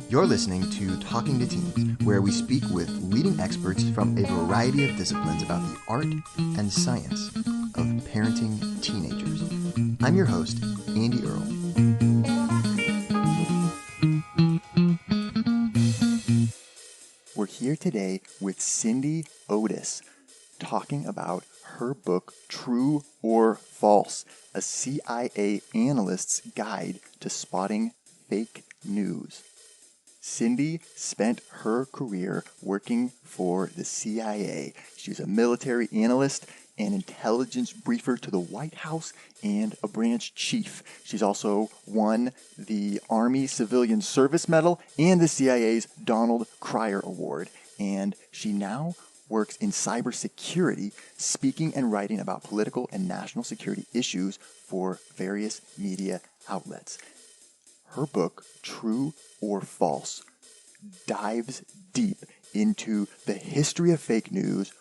You're listening to Talking to Teens, where we speak with leading experts from a variety of disciplines about the art and science of parenting teenagers. I'm your host, Andy Earle. We're here today with Cindy Otis, talking about her book, True or False, a CIA analyst's guide to spotting fake news. Cindy spent her career working for the CIA. She was a military analyst, an intelligence briefer to the White House, and a branch chief. She's also won the Army Civilian Service Medal and the CIA's Donald Cryer Award. And she now works in cybersecurity, speaking and writing about political and national security issues for various media outlets. Her book, True or False, dives deep into the history of fake news,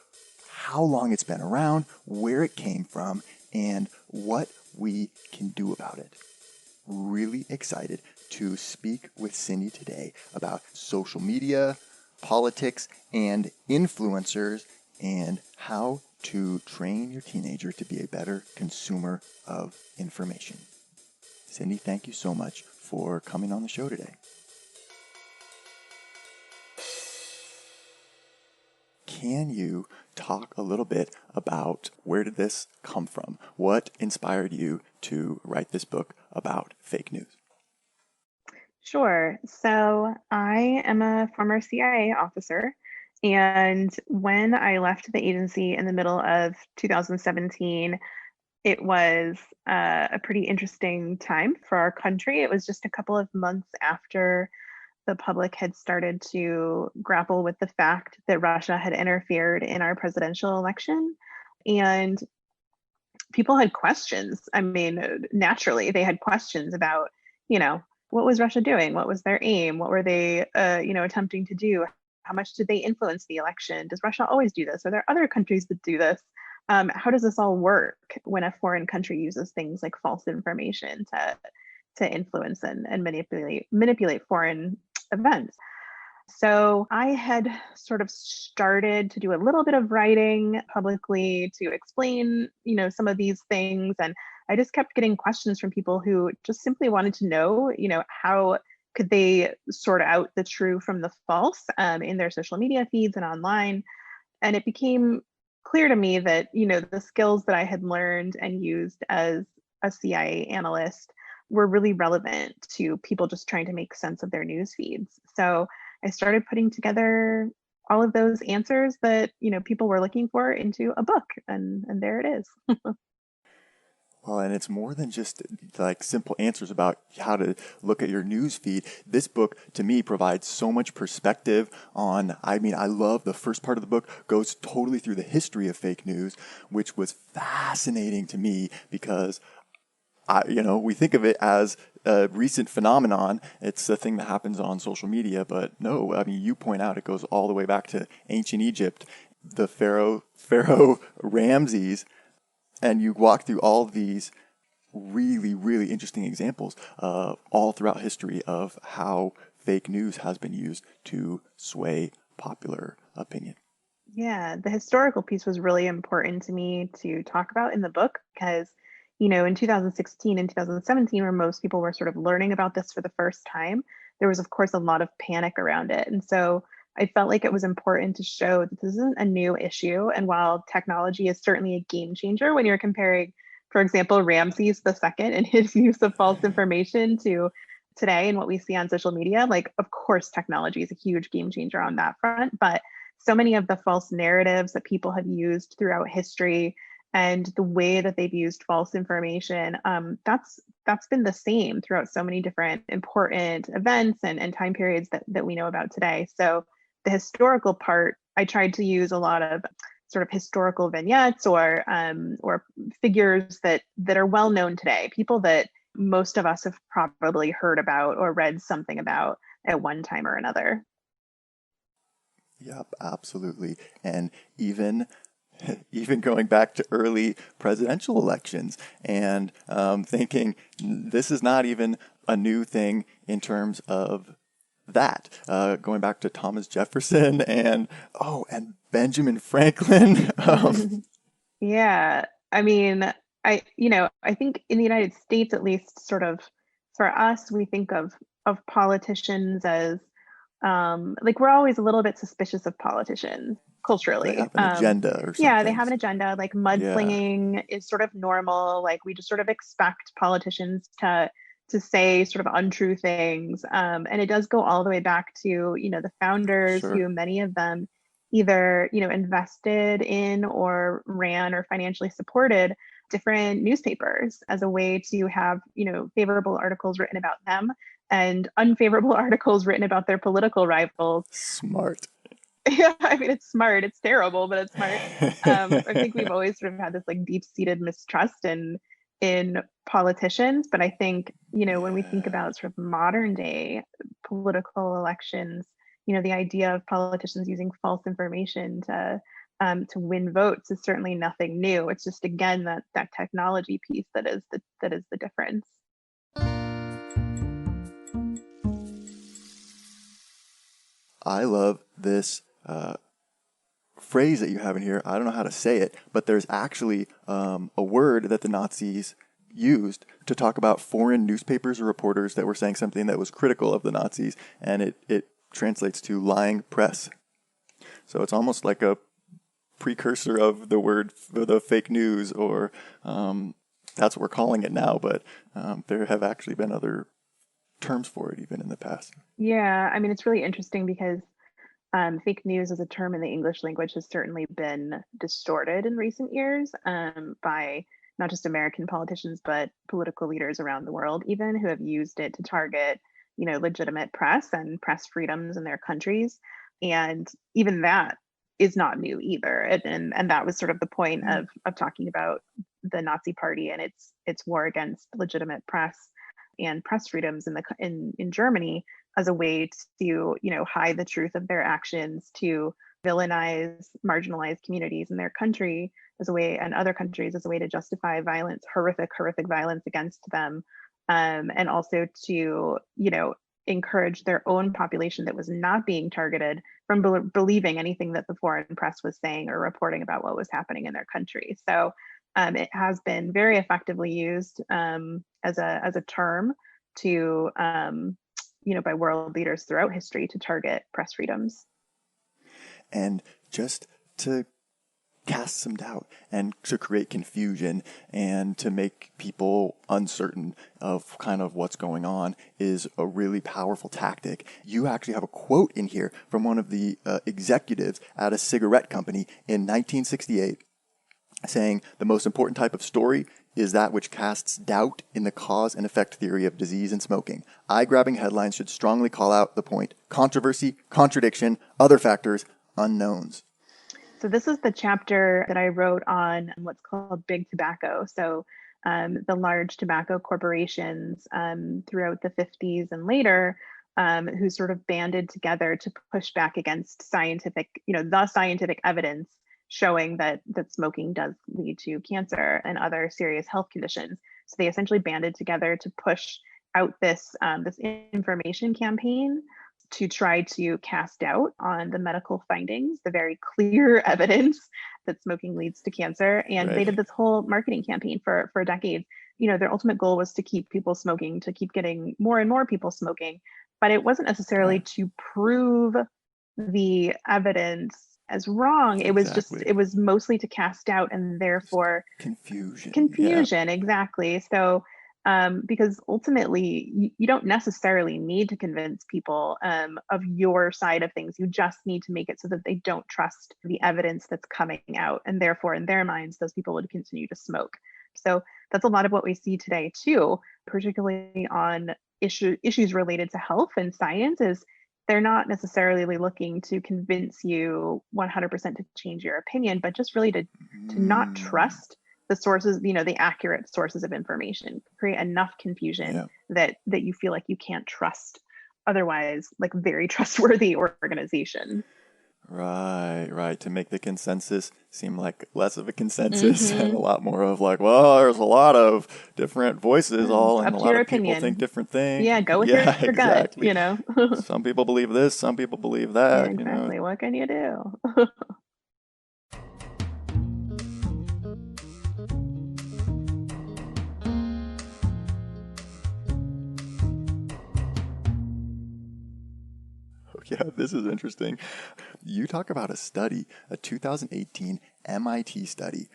how long it's been around, where it came from, and what we can do about it. Really excited to speak with Cindy today about social media, politics, and influencers, and how to train your teenager to be a better consumer of information. Cindy, thank you so much for coming on the show today. Can you talk a little bit about where did this come from? What inspired you to write this book about fake news? Sure. So I am a former CIA officer. And when I left the agency in the middle of 2017, it was a pretty interesting time for our country. It was just a couple of months after the public had started to grapple with the fact that Russia had interfered in our presidential election. And people had questions. I mean, naturally, they had questions about, what was Russia doing? What was their aim? What were they, attempting to do? How much did they influence the election? Does Russia always do this? Are there other countries that do this? How does this all work when a foreign country uses things like false information to influence and manipulate foreign events? So I had sort of started to do a little bit of writing publicly to explain, some of these things. And I just kept getting questions from people who just simply wanted to know, how could they sort out the true from the false in their social media feeds and online. And it became clear to me that, the skills that I had learned and used as a CIA analyst were really relevant to people just trying to make sense of their news feeds. So I started putting together all of those answers that, people were looking for into a book, and there it is. Well, and it's more than just like simple answers about how to look at your news feed. This book, to me, provides so much perspective on, I love the first part of the book, goes totally through the history of fake news, which was fascinating to me because we think of it as a recent phenomenon. It's a thing that happens on social media, but no, you point out it goes all the way back to ancient Egypt, the Pharaoh Ramses, and you walk through all these really, really interesting examples all throughout history of how fake news has been used to sway popular opinion. Yeah, the historical piece was really important to me to talk about in the book because, in 2016 and 2017, where most people were sort of learning about this for the first time, there was, of course, a lot of panic around it. And so I felt like it was important to show that this isn't a new issue. And while technology is certainly a game changer when you're comparing, for example, Ramses II and his use of false information to today and what we see on social media, like, of course, technology is a huge game changer on that front. But so many of the false narratives that people have used throughout history and the way that they've used false information, that's been the same throughout so many different important events and time periods that we know about today. So the historical part, I tried to use a lot of sort of historical vignettes or figures that are well known today, people that most of us have probably heard about or read something about at one time or another. Yep, absolutely. And even going back to early presidential elections and thinking this is not even a new thing in terms of that, going back to Thomas Jefferson and Benjamin Franklin. Yeah. I mean, I think in the United States, at least, sort of for us, we think of politicians as like we're always a little bit suspicious of politicians They culturally. have an agenda or Yeah, they something. have an agenda. Like Yeah, mudslinging is sort of normal. Like we just sort of expect politicians to say sort of untrue things. And it does go all the way back to, the founders sure. who many of them either, invested in or ran or financially supported different newspapers as a way to have, favorable articles written about them and unfavorable articles written about their political rivals. Smart. Yeah, I mean, it's smart. It's terrible, but it's smart. I think we've always sort of had this like deep-seated mistrust in politicians, but I think, when we think Yeah, about sort of modern day political elections, the idea of politicians using false information to win votes is certainly nothing new. It's just again that technology piece that is the difference. I love this phrase that you have in here. I don't know how to say it, but there's actually a word that the Nazis used to talk about foreign newspapers or reporters that were saying something that was critical of the Nazis, and it translates to lying press. So it's almost like a precursor of the word the fake news, or that's what we're calling it now. But there have actually been other terms for it even in the past. Yeah, I mean, it's really interesting because fake news as a term in the English language has certainly been distorted in recent years by not just American politicians, but political leaders around the world, even who have used it to target, legitimate press and press freedoms in their countries. And even that is not new either. And that was sort of the point Mm, of talking about the Nazi Party and its war against legitimate press and press freedoms in Germany as a way to hide the truth of their actions, to villainize marginalized communities in their country as a way and other countries as a way to justify violence, horrific violence against them, and also to encourage their own population that was not being targeted from believing anything that the foreign press was saying or reporting about what was happening in their country. So it has been very effectively used as a term to by world leaders throughout history to target press freedoms. and just to cast some doubt and to create confusion and to make people uncertain of kind of what's going on is a really powerful tactic. You actually have a quote in here from one of the executives at a cigarette company in 1968 saying the most important type of story is that which casts doubt in the cause and effect theory of disease and smoking. Eye-grabbing headlines should strongly call out the point: controversy, contradiction, other factors, unknowns. So this is the chapter that I wrote on what's called big tobacco. So the large tobacco corporations throughout the 50s and later, who sort of banded together to push back against the scientific evidence showing that smoking does lead to cancer and other serious health conditions. So they essentially banded together to push out this information campaign to try to cast doubt on the medical findings, the very clear evidence that smoking leads to cancer. And they Right. did this whole marketing campaign for decades. Their ultimate goal was to keep people smoking, to keep getting more and more people smoking. But it wasn't necessarily Yeah. to prove the evidence as wrong. Exactly. It was mostly to cast doubt and Just therefore confusion. Yeah. confusion. Exactly. So because ultimately you don't necessarily need to convince people of your side of things. You just need to make it so that they don't trust the evidence that's coming out. And therefore, in their minds, those people would continue to smoke. So that's a lot of what we see today, too, particularly on issues related to health and science, is they're not necessarily looking to convince you 100% to change your opinion, but just really to not Mm, trust the sources, the accurate sources of information, create enough confusion yeah. that you feel like you can't trust otherwise like very trustworthy organizations. Right. To make the consensus seem like less of a consensus and Mm-hmm. a lot more of like, well, there's a lot of different voices It's all, and up a to lot your of people think opinion. different things. Yeah, go with Yeah, your gut, exactly. Some people believe this, some people believe Yeah, that, exactly. What can you do? Yeah, this is interesting. You talk about a study, a 2018 MIT study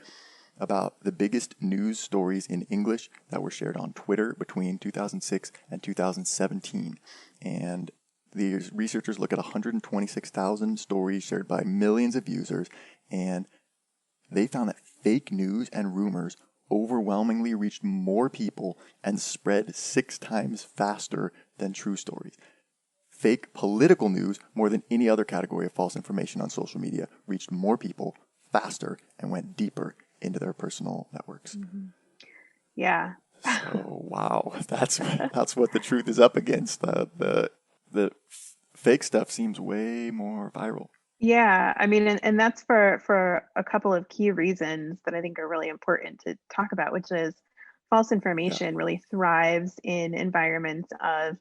about the biggest news stories in English that were shared on Twitter between 2006 and 2017. And these researchers look at 126,000 stories shared by millions of users, and they found that fake news and rumors overwhelmingly reached more people and spread 6 times faster than true stories. Fake political news, more than any other category of false information on social media, reached more people faster and went deeper into their personal networks. Mhm. Yeah. So wow, that's what the truth is up against. The fake stuff seems way more viral. Yeah, I mean, and that's for a couple of key reasons that I think are really important to talk about, which is false Yeah, information really thrives in environments of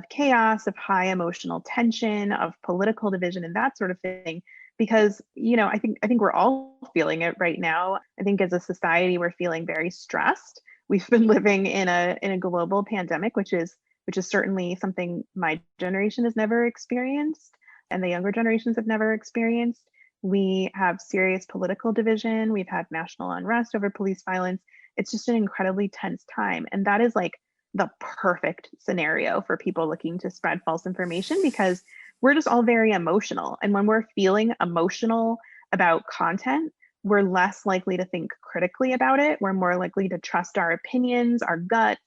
chaos, of high emotional tension, of political division, and that sort of thing. Because, I think we're all feeling it right now. I think as a society, we're feeling very stressed. We've been living in a global pandemic, which is certainly something my generation has never experienced and the younger generations have never experienced. We have serious political division. We've had national unrest over police violence. It's just an incredibly tense time. And that is like the perfect scenario for people looking to spread false information because we're just all very emotional. And when we're feeling emotional about content, we're less likely to think critically about it. We're more likely to trust our opinions, our guts,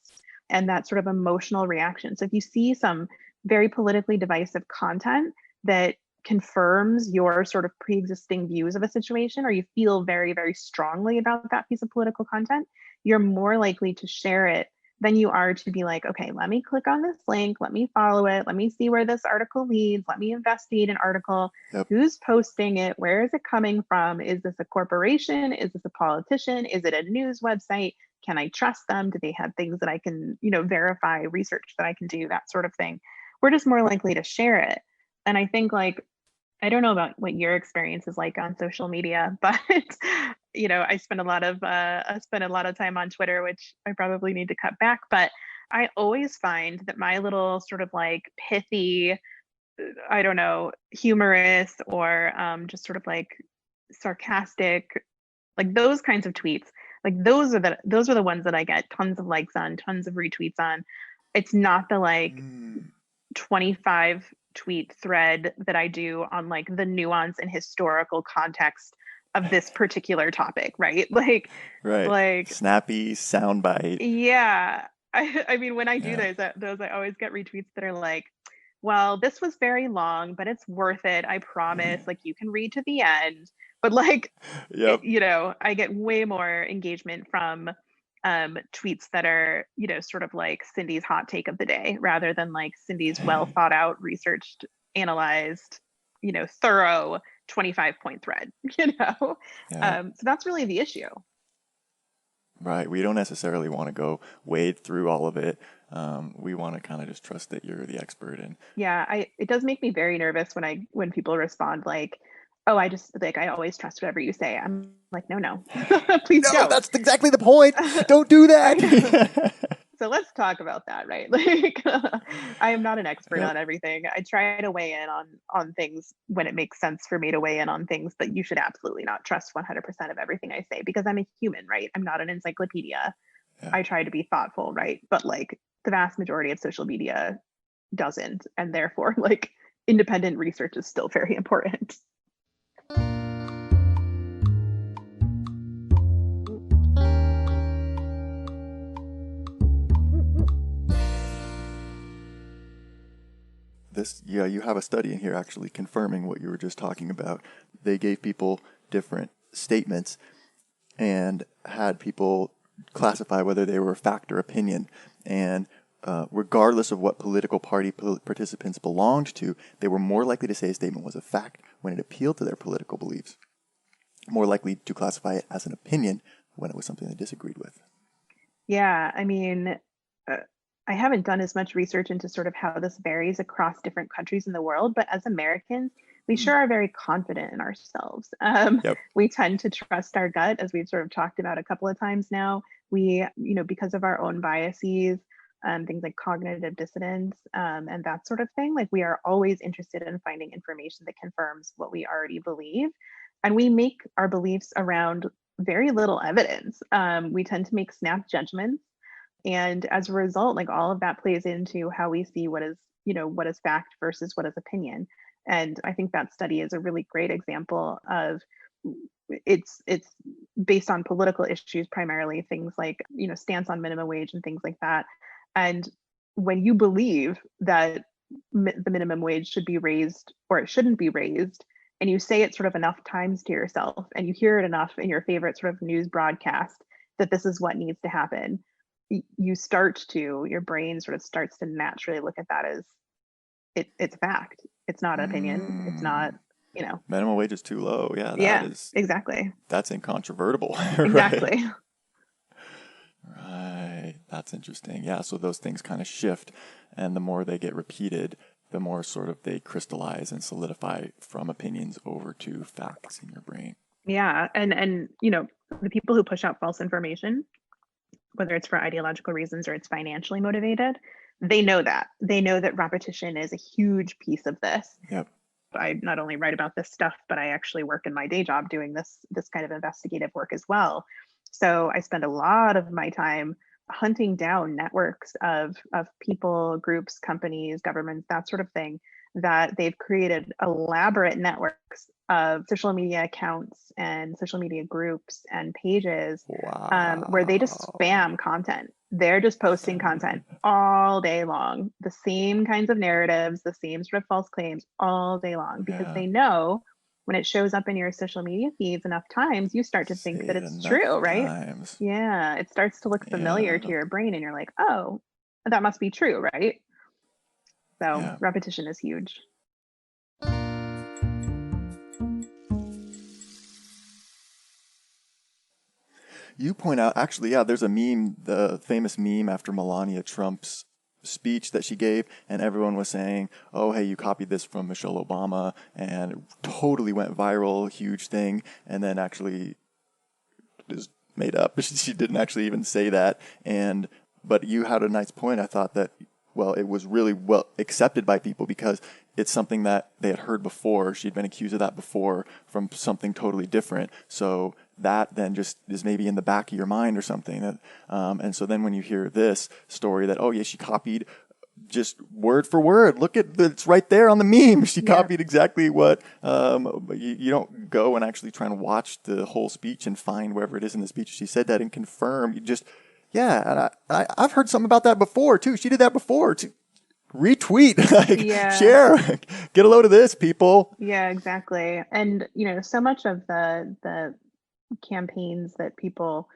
and that sort of emotional reaction. So if you see some very politically divisive content, that confirms your sort of pre-existing views of a situation or you feel very very strongly about that piece of political content, you're more likely to share it than you are to be like, okay, let me click on this link, let me follow it, let me see where this article leads, let me investigate an article, yep. who's posting it, where is it coming from, is this a corporation, is this a politician, is it a news website, can I trust them, do they have things that I can verify, research that I can do, that sort of thing. We're just more likely to share it. And I think like I don't know about what your experience is like on social media, but I spend a lot of time on Twitter, which I probably need to cut back. But I always find that my little sort of like pithy, I don't know, humorous or just sort of like sarcastic, like those kinds of tweets, like those are the ones that I get tons of likes on, tons of retweets on. It's not the like Mm, 25 tweet thread that I do on like the nuance and historical context of this particular topic, right? right. Like Snappy soundbite. yeah. I mean when I do Yeah. those I always get retweets that are like, well, this was very long, but it's worth it. I promise. Like you can read to the end. But like Yep. I get way more engagement from tweets that are, sort of like Cindy's hot take of the day rather than like Cindy's well thought out, researched, analyzed, thorough 25-point thread, you know? Yeah. So that's really the issue. Right. We don't necessarily want to go wade through all of it. We want to kind of just trust that you're the expert. And Yeah, it does make me very nervous when people respond like, oh, I just like I always trust whatever you say. I'm like, no, please no, don't. that's exactly the point. Don't do I know. that. So let's talk about that, right? Like I am not an expert Yep. on everything. I try to weigh in on things when it makes sense for me to weigh in on things, but you should absolutely not trust 100% of everything I say because I'm a human, right? I'm not an encyclopedia. Yeah. I try to be thoughtful, right? But like the vast majority of social media doesn't, and therefore like independent research is still very important. Yeah, you have a study in here actually confirming what you were just talking about. They gave people different statements and had people classify whether they were fact or opinion. And regardless of what political party participants belonged to, they were more likely to say a statement was a fact when it appealed to their political beliefs, more likely to classify it as an opinion when it was something they disagreed with. Yeah, I mean, uh, I haven't done as much research into sort of how this varies across different countries in the world, but as Americans, we Mm. sure are very confident in ourselves. Yep. We tend to trust our gut, as we've sort of talked about a couple of times now. We, because of our own biases, things like cognitive dissonance, and that sort of thing, like we are always interested in finding information that confirms what we already believe. And we make our beliefs around very little evidence. We tend to make snap judgments. And as a result, like all of that plays into how we see what is fact versus what is opinion. And I think that study is a really great example of it's based on political issues, primarily things like, stance on minimum wage and things like that. And when you believe that the minimum wage should be raised or it shouldn't be raised, and you say it sort of enough times to yourself and you hear it enough in your favorite sort of news broadcast that this is what needs to happen, your brain sort of starts to naturally look at that as it's fact. It's not an opinion. It's not, Mm. you know. Minimum wage is too low. Yeah, Yeah, exactly. that's incontrovertible, right? Exactly. Right. That's interesting. Yeah, so those things kind of shift, and the more they get repeated, the more sort of they crystallize and solidify from opinions over to facts in your brain. Yeah. And the people who push out false information, whether it's for ideological reasons or it's financially motivated, they know that. They know that repetition is a huge piece of this. Yep. I not only write about this stuff, but I actually work in my day job doing this kind of investigative work as well. So I spend a lot of my time hunting down networks of people, groups, companies, governments, that sort of thing, that they've created elaborate networks of social media accounts and social media groups and pages, where they just Wow. spam content. They're just posting content all day long, the same kinds of narratives, the same sort of false claims all day long, because Yeah. they know when it shows up in your social media feeds enough times, you start to Say think that it it's enough true, right? times. Yeah, it starts to look familiar to Yeah. your brain, and you're like, oh, that must be true, right? So Yeah. repetition is huge. You point out, actually, yeah, there's a meme, the famous meme after Melania Trump's speech that she gave, and everyone was saying, oh, hey, you copied this from Michelle Obama, and it totally went viral, huge thing, and then actually is made up. She didn't actually even say that. But you had a nice point. I thought that, well, it was really well accepted by people because it's something that they had heard before. She'd been accused of that before from something totally different. So that then just is maybe in the back of your mind or something. And so then when you hear this story that, oh yeah, she copied just word for word. Look at it's right there on the meme. She Yeah. copied exactly what. But you don't go and actually try and watch the whole speech and find wherever it is in the speech she said that and confirm. You just yeah. And I've heard something about that before too. She did that before too. Retweet, like Yeah. share, get a load of this, people. Yeah, exactly. And so much of the campaigns that people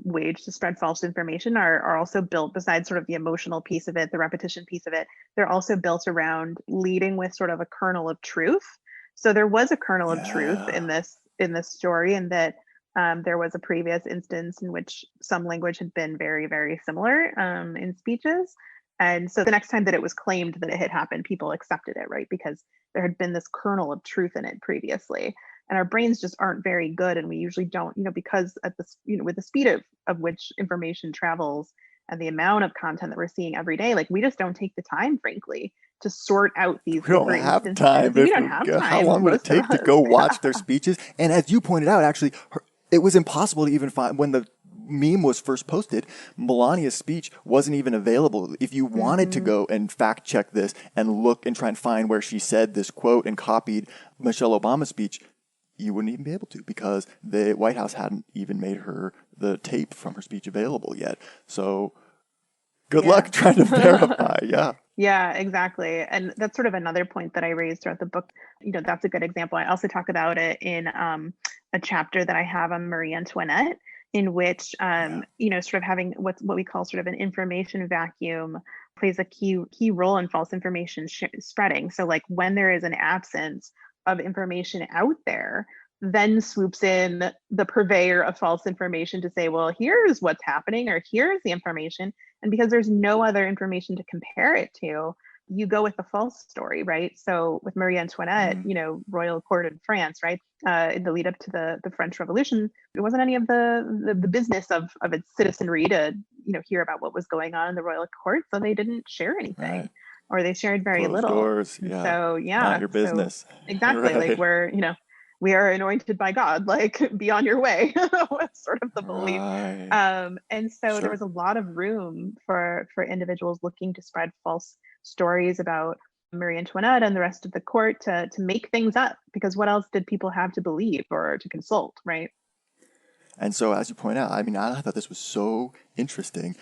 wage to spread false information are also built, besides sort of the emotional piece of it, the repetition piece of it, they're also built around leading with sort of a kernel of truth. So there was a kernel of truth Yeah. in this story, and that there was a previous instance in which some language had been very, very similar in speeches. And so the next time that it was claimed that it had happened, people accepted it, right? Because there had been this kernel of truth in it previously. And our brains just aren't very good. And we usually don't, because at this, with the speed of which information travels and the amount of content that we're seeing every day, like we just don't take the time, frankly, to sort out these We don't different have instances. time. We don't have How time, long would it most of take to us. go watch their speeches? And as you pointed out, actually, it was impossible to even find when the meme was first posted. Melania's speech wasn't even available. If you wanted to Hmm. go and fact check this and look and try and find where she said this quote and copied Michelle Obama's speech, you wouldn't even be able to because the White House hadn't even made her the tape from her speech available yet. So good Yeah. luck trying to verify. Yeah. Yeah, exactly. And that's sort of another point that I raised throughout the book. That's a good example. I also talk about it in a chapter that I have on Marie Antoinette, in which, Yeah. sort of having what we call sort of an information vacuum plays a key role in false information spreading. So, like when there is an absence of information out there then swoops in the purveyor of false information to say, well, here's what's happening, or here's the information. And because there's no other information to compare it to, you go with the false story, right? So with Marie Antoinette, Mm. royal court in France, right? In the lead up to the French Revolution, it wasn't any of the business of its citizenry to, hear about what was going on in the royal court. So they didn't share anything, Right. or they shared very Closed little. doors. And Yeah. so, Not yeah, your so business. exactly, like Right. we are anointed by God, like be on your way, was sort of the belief. Right. And so there Sure. was a lot of room for individuals looking to spread false stories about Marie Antoinette and the rest of the court to make things up, because what else did people have to believe or to consult, right? And so, as you point out, I mean, I thought this was so interesting.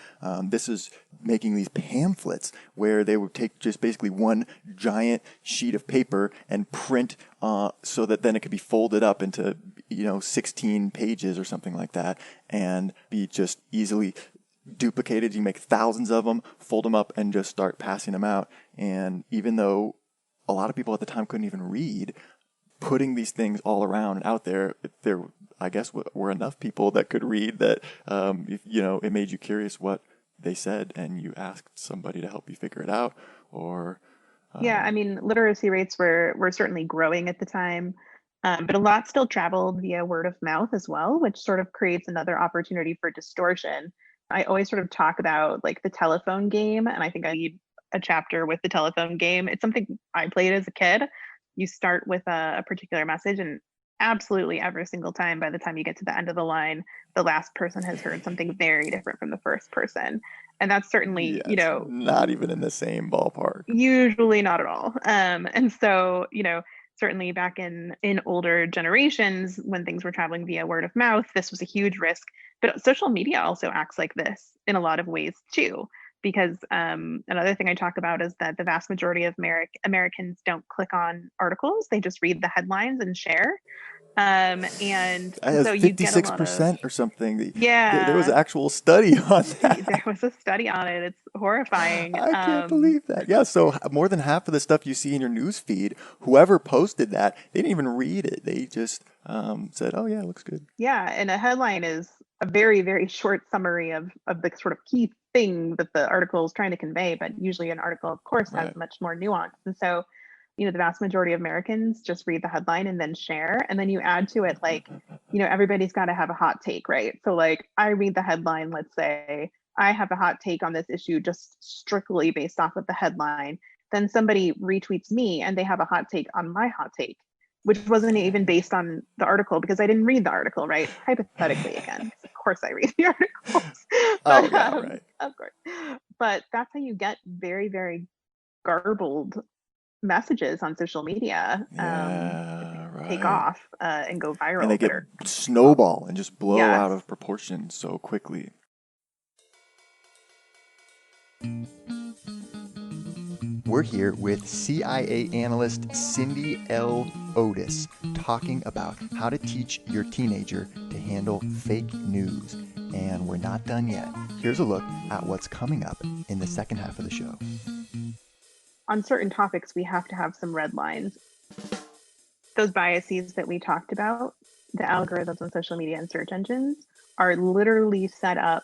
This is making these pamphlets where they would take just basically one giant sheet of paper and print so that then it could be folded up into, 16 pages or something like that, and be just easily duplicated. You make thousands of them, fold them up, and just start passing them out. And even though a lot of people at the time couldn't even read, putting these things all around and out there, I guess, were enough people that could read that, it made you curious what they said, and you asked somebody to help you figure it out, or, Yeah, I mean, literacy rates were certainly growing at the time, but a lot still traveled via word of mouth as well, which sort of creates another opportunity for distortion. I always sort of talk about like the telephone game, and I think I need a chapter with the telephone game. It's something I played as a kid. You start with a particular message, and absolutely every single time, by the time you get to the end of the line, the last person has heard something very different from the first person. And that's certainly, yes, not even in the same ballpark. usually not at all. And so, certainly back in older generations when things were traveling via word of mouth, this was a huge risk. But social media also acts like this in a lot of ways too, because another thing I talk about is that the vast majority of Americans don't click on articles; they just read the headlines and share. And It has so you get a lot of 56% or something. There was yeah. an actual study on There that. was a study on it. It's horrifying. I can't believe that. Yeah, so more than half of the stuff you see in your news feed, whoever posted that, they didn't even read it. They just said, "Oh yeah, it looks good." Yeah, and a headline is a very, very short summary of the sort of key thing that the article is trying to convey, but usually an article, of course, has Right. much more nuance. And so, the vast majority of Americans just read the headline and then share. And then you add to it, like, everybody's got to have a hot take, right? So, like, I read the headline, let's say, I have a hot take on this issue just strictly based off of the headline. Then somebody retweets me and they have a hot take on my hot take, which wasn't even based on the article because I didn't read the article, right? Hypothetically, again, of course I read the articles, Oh but yeah, right. of course. But that's how you get very, very garbled messages on social media that Yeah, take right. off and go And they viral that get are false. snowball and just blow Yes. out of proportion so quickly. We're here with CIA analyst Cindy L. Otis talking about how to teach your teenager to handle fake news. And we're not done yet. Here's a look at what's coming up in the second half of the show. On certain topics, we have to have some red lines. Those biases that we talked about, the algorithms on social media and search engines, are literally set up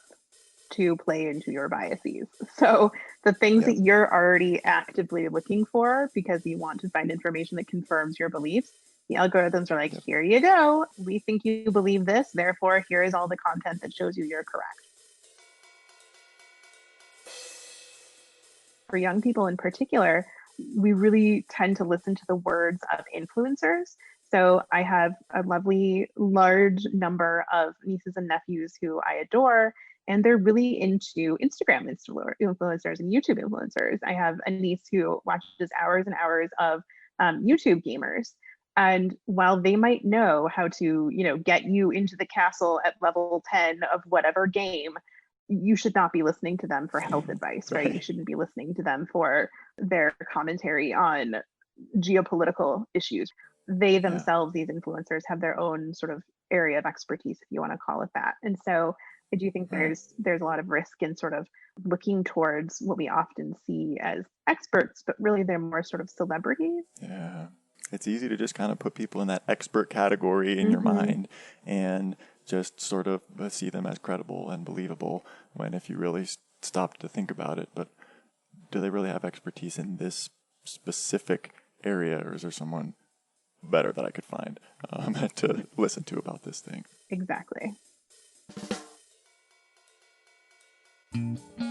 to play into your biases. So the things Yep. that you're already actively looking for because you want to find information that confirms your beliefs, the algorithms are like, Yep. here you go. We think you believe this. Therefore, here is all the content that shows you you're correct. For young people in particular, we really tend to listen to the words of influencers. So I have a lovely large number of nieces and nephews who I adore, and they're really into Instagram influencers and YouTube influencers. I have a niece who watches hours and hours of YouTube gamers. And while they might know how to, get you into the castle at level 10 of whatever game, you should not be listening to them for health advice, right? You Right. shouldn't be listening to them for their commentary on geopolitical issues. They Yeah. themselves, these influencers, have their own sort of area of expertise, if you want to call it that. And so I do think Right. there's a lot of risk in sort of looking towards what we often see as experts, but really they're more sort of celebrities. Yeah. It's easy to just kind of put people in that expert category in your Mm-hmm. mind and just sort of see them as credible and believable, when if you really stop to think about it, but do they really have expertise in this specific area, or is there someone better that I could find to listen to about this thing? Exactly.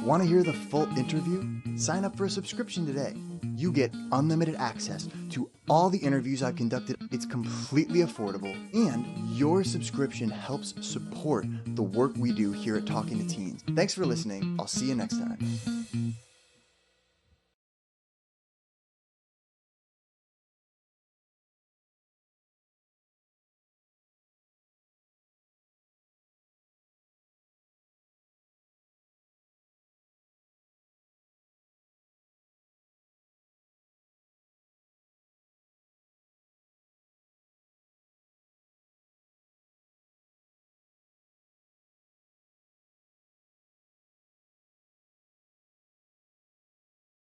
Want to hear the full interview? Sign up for a subscription today. You get unlimited access to all the interviews I've conducted. It's completely affordable, and your subscription helps support the work we do here at Talking to Teens. Thanks for listening. I'll see you next time.